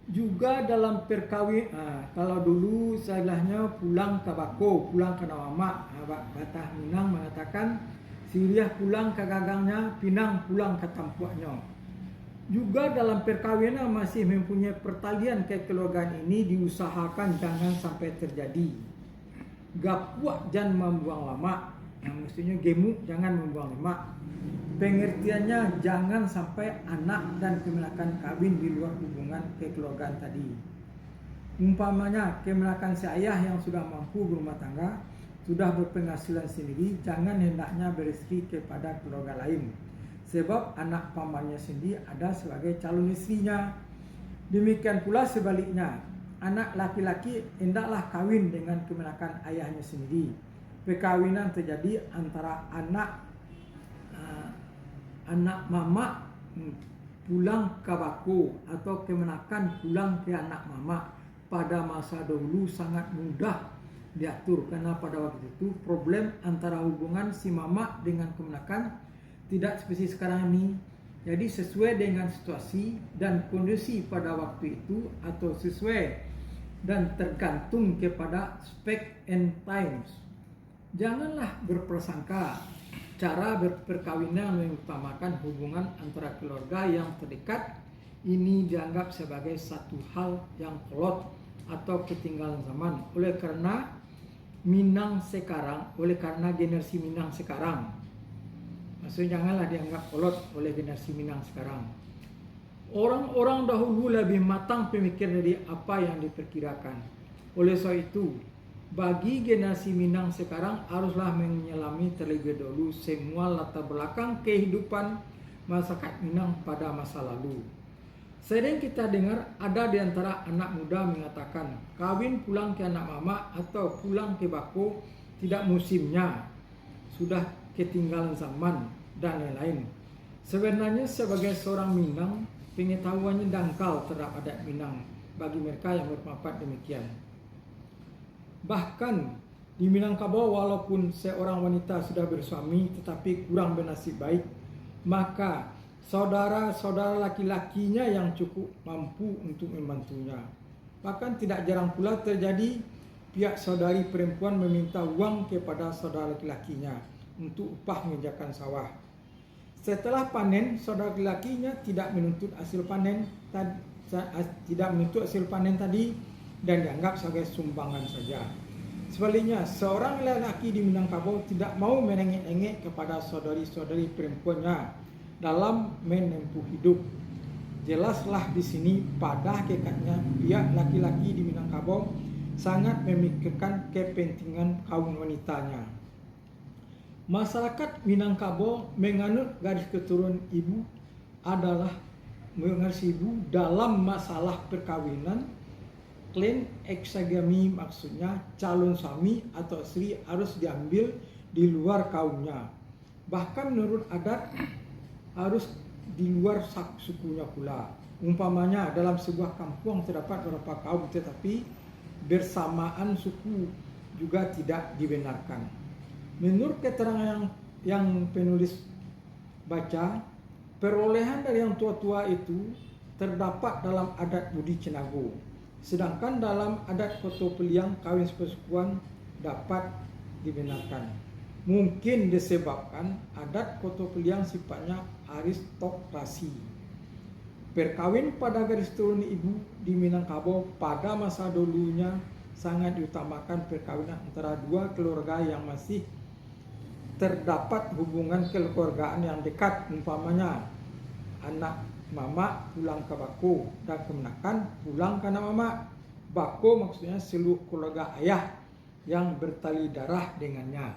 Juga dalam perkawin, kalau dulu istilahnya pulang ke bako, pulang ke mama, Batah Minang mengatakan Siriah pulang ke gagangnya, Pinang pulang ke tampuaknya. Juga dalam perkawinan masih mempunyai pertalian kekeluargaan ini diusahakan jangan sampai terjadi. Gapuak jangan membuang lama, yang maksudnya gemuk jangan membuang lemak. Pengertiannya jangan sampai anak dan kemenakan kawin di luar hubungan kekeluargaan tadi. Umpamanya kemenakan si ayah yang sudah mampu berumah tangga, sudah berpenghasilan sendiri, jangan hendaknya beristri kepada keluarga lain. Sebab anak pamannya sendiri ada sebagai calon istrinya. Demikian pula sebaliknya, anak laki-laki hendaklah kawin dengan kemenakan ayahnya sendiri. Perkawinan terjadi antara anak mama pulang ke bako atau kemenakan pulang ke anak mama pada masa dahulu sangat mudah diatur, karena pada waktu itu problem antara hubungan si mama dengan kemenakan tidak seperti sekarang ini. Jadi sesuai dengan situasi dan kondisi pada waktu itu, atau sesuai dan tergantung kepada spec and times. Janganlah berprasangka cara berperkawinan mengutamakan hubungan antara keluarga yang terdekat ini dianggap sebagai satu hal yang kolot atau ketinggalan zaman oleh karena generasi Minang sekarang. Maksudnya janganlah dianggap kolot oleh generasi Minang sekarang. Orang-orang dahulu lebih matang pemikir dari apa yang diperkirakan. Oleh sebab itu, bagi generasi Minang sekarang haruslah menyelami terlebih dahulu semua latar belakang kehidupan masyarakat Minang pada masa lalu. Sering kita dengar ada di antara anak muda mengatakan kawin pulang ke anak mama atau pulang ke bako tidak musimnya, sudah ketinggalan zaman dan lain-lain. Sebenarnya sebagai seorang Minang, pengetahuannya dangkal terhadap adat Minang bagi mereka yang berpendapat demikian. Bahkan di Minangkabau, walaupun seorang wanita sudah bersuami tetapi kurang bernasib baik, maka saudara-saudara laki-lakinya yang cukup mampu untuk membantunya. Bahkan tidak jarang pula terjadi pihak saudari perempuan meminta uang kepada saudara laki-lakinya untuk upah mengerjakan sawah. Setelah panen, saudara laki-lakinya tidak menuntut hasil panen tadi dan dianggap sebagai sumbangan saja. Sebaliknya, seorang lelaki di Minangkabau tidak mau menengek-engek kepada saudari-saudari perempuannya dalam menempuh hidup. Jelaslah di sini pada hakikatnya pihak laki-laki di Minangkabau sangat memikirkan kepentingan kaum wanitanya. Masyarakat Minangkabau menganut garis keturunan ibu adalah mengaris ibu dalam masalah perkawinan. Klaim eksagami maksudnya calon suami atau istri harus diambil di luar kaumnya. Bahkan menurut adat harus di luar sukunya pula. Umpamanya dalam sebuah kampung terdapat beberapa kaum tetapi bersamaan suku juga tidak dibenarkan. Menurut keterangan yang penulis baca, perolehan dari yang tua-tua itu terdapat dalam adat Budi Cinago. Sedangkan dalam adat Koto Peliang kawin sepersukuan dapat dibenarkan. Mungkin disebabkan adat Koto Peliang sifatnya aristokrasi. Perkawin pada garis turun ibu di Minangkabau pada masa dulunya sangat diutamakan perkawinan antara dua keluarga yang masih terdapat hubungan kekeluargaan yang dekat, umpamanya anak mama pulang ke bako dan kemenakan pulang ke anak mama. Bako maksudnya seluruh keluarga ayah yang bertali darah dengannya.